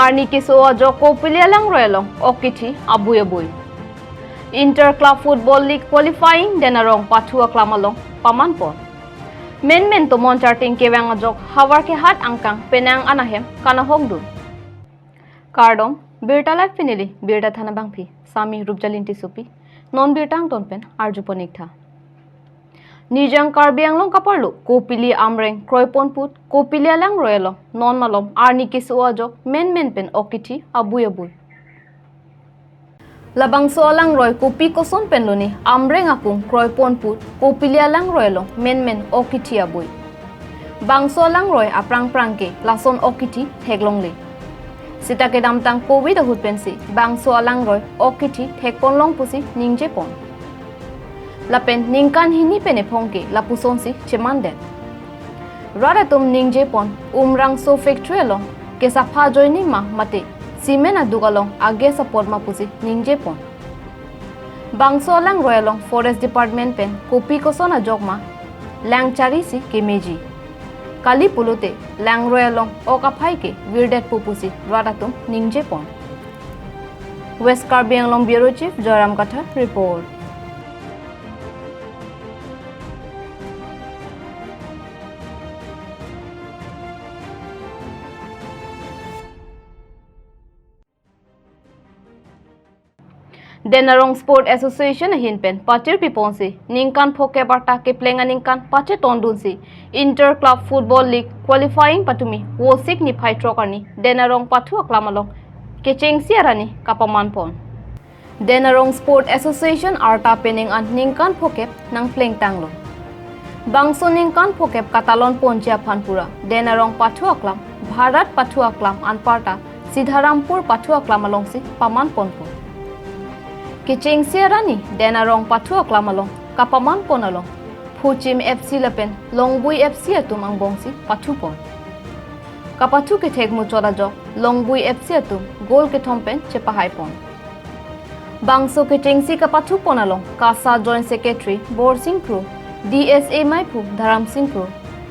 Arni keso ajok Kopili alang royalong o kithi abui. Inter Club Football League qualifying Denarong pathu aklam along pamanpon. Memmen Tomon Charting Kevang ajok Havarkehat angkang penang ahem kanahok dun. Kardom Birta life finili Birta thana bangphi sami rupjalinti supi non birtang tonpen arjuponik tha. Nijang karbiang long kaparlu Kopili amreng kroipon put Kopili alang royalong non malom Arni keso ajok men pen okithi abui. Labang so alang roy kopi koson penloni amreng akung kroipon put Kopili alang royalong men okithi abui. Bangso alang roy aprang ke lason okithi theglong le. Sita ke damtang covid ahut pensi bangso alang roy okithi thekpon long pusi ningje pon. Lapen ningkan hini pene phongke lapuson si cheman den. Rada tum ningje pon umrang so factory long ke safa joining ma mate simen adugalong age support ma pusi ningje pon. Bangso alang royalong forest department pen kopi koson ajok ma lang chari si kemeji. Kali pulute lang royalong o kaphai ke wirdet pupusi rada tum ningje pon. West Karbi Anglong Bureau Chief Joram Katha report. Denarong Sport Association hinpen patir piponsi ningkan phoke barta ke plenga ningkan pache tondunsi Inter Club Football League qualifying patumi wo sik ni phai trokarni Denarong pathu aklamalong ke chengsi arani kapaman pon. Denarong Sport Association arta pening an ningkan phoke nang pleng tanglo. Bangso ningkan phoke katalon ponjia phanpura Denarong pathu aklam Bharat pathu aklam anparta Sidharampur pathu aklamalong si paman ponpo. Kiching siarani Denarong pathu aklamalong kapaman ponalong Phuchim FC lapen Longbui FC atum ang bongsi pathu pon. Kapathu ke thegmu chora jok Longbui FC atum gol ke thompen chepahai pon. Bangso ke chengsi kapathu ponalong Kasa Joint Secretary Bor Singh Pro DSA Maipu Dharam Singh Pro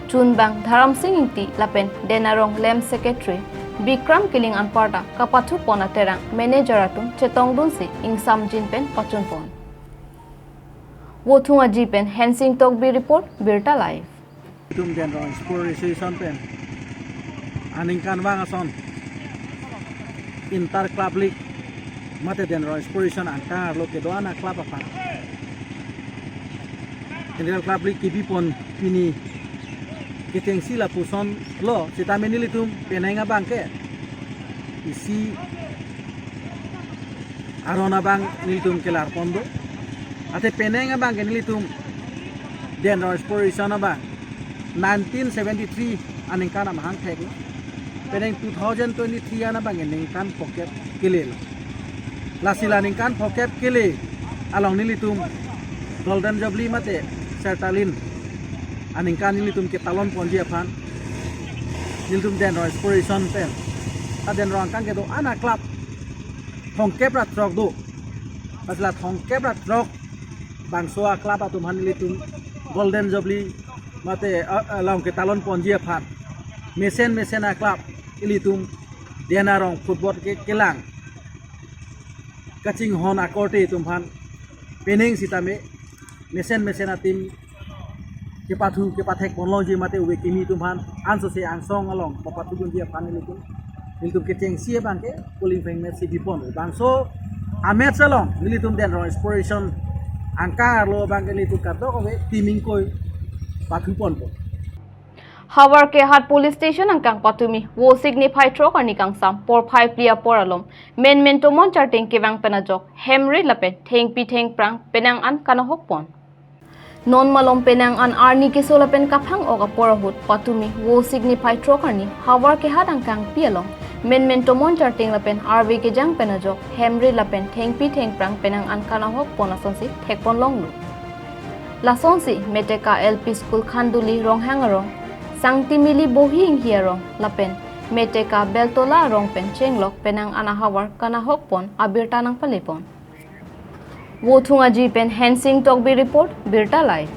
Chunbang Dharam Singh Inti lapen Denarong Lem Secretary Bikram Kiling Anparta kapathu pona terang manager atum chetong dunsi ingsam jinpen pachun pon. Wothunga jipen Hensing Tok bi report Birta live. Tum Denarong Sport Association pen aning kanwang ason Inter Club League mate Denarong Sport Association angkang lo ke doana club apa. Inter Club League kipi pon pini kiteng sila puson lo sita menilitum penenga bangke isi arona bang nilitum kelar pondo ate penenga bangke nilitum Denarong Sport Association ba 1973 aningkana mahang thek peneng 2023 ana bang ningkan poket kelel lasila ningkan poket kele along nilitum golden jobli mate sertalin aningkan nilitum ke talon ponjia phan nilitum Denarong Sport Association pen Denarong kan ke do ana club thongkep rat trok do pasla thongkep rat trok bangsoa club atum han nilitum golden jobli mate along ke talon ponjia phan mesen club ilitum Denarong football ke kelang kaching hon akorte tumhan peneng sitame mesen atim ke pathu ke pathek bonlong je mate we kimi tumhan anso se angsong along papatu gun dia pan nilitum ke chengsi bangke pulling feng match dipon bangso amet salong nilitum Denarong Sport Association angkar lo bangke nilitum kadok we timing koi pathu pon po. Havarkehat police station angkang patumi wo signify trok ani kangsam por 5 plia poralom Memmen Tomon Charting Kevang penajok hemri lapen thengpi theng prang penang an kanahok pon. Non malom penang an Arni keso lapen kaphang oga porahut patumi wo signify trok ani Havarkehat angkang pialong Memmen Tomon Charting lapen RV kejang penajok hemri lapen thengpi theng prang penang an kanahok pon asonsi thekpon longlu. Lasonsi meteka LP school khanduli ronghangarong Sangti mili bohing hierong lapen meteka beltola rong pen chenglok penang anahawar kanahok pon abirta nang palepon. Wothunga jipen Hensing Tok bi report Birta live.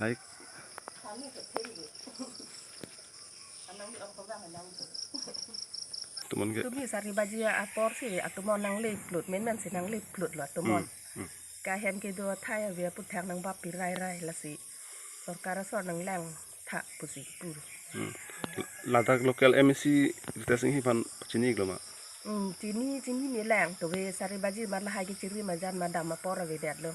Hai. Tumon ke. Tumi sari bajia apor si atumon nang lip plut men si nang lip plut lo atumon. Kahem ke do thai avia put thang nang bap pi rai la si. Sorkara sor nang lang tha pusi pur. Ladak local MSC kita sing hipan chini gloma. Chini ni lang to we sari baji mar la hai ke chiri ma jan ma dam ma por ave dat lo.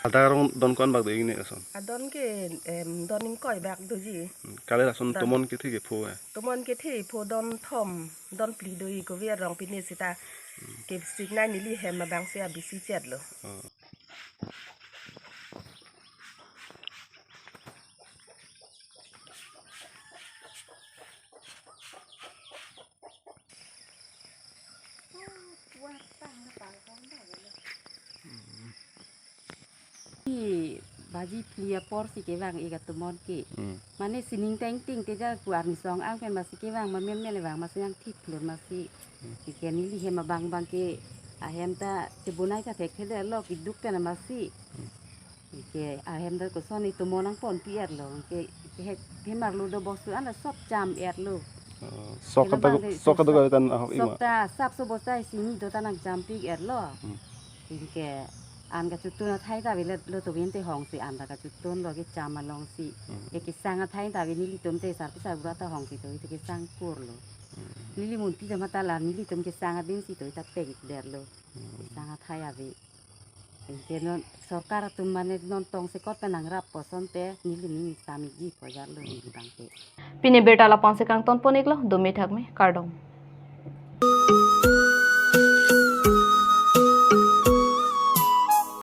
Adarong don kon bag de ini ason. Adon ke don ning koi bak do ji. Kale ason tumon kithi ke pho hai. Tumon ke thi pho don thom don pli do i ko we rong pi ni sita ke signa ni li hem ma bang se abisi chet lo. Baji plia por si kevang ikat tumon ke. Mane sining teng ting ke ja kuar ni song ang pen masih kevang mamen lewang masih yang tip lur masih. Ke ni li hema bang ke ahem ta cebunai ta tek hede lo kiduk ta masih. Ke ahem ta ko soni tumon ang pon pier lo ke hemar lu do bosu ana sop jam er lo. Sok kata tan ahok ima. Sok ta sap so bosai sini do tanang jam pi er lo. Ke an ka chutun a thai ta vile lo to vin te hong si an ta ka chutun lo ke chama long si e ke sang a thai ta vi ni li tum te sa pisa bura ta hong si to ke sang pur lo ni li mun pi ta mata la ni li tum ke sang a din si to ta pe der lo sang a thai a vi ke non sarkar tum mane non tong se kot penang rap poson te ni li ni sami ji ko jar lo ni bang te Pini Birta la panse kang ton poniglo 2 minute hak me kardom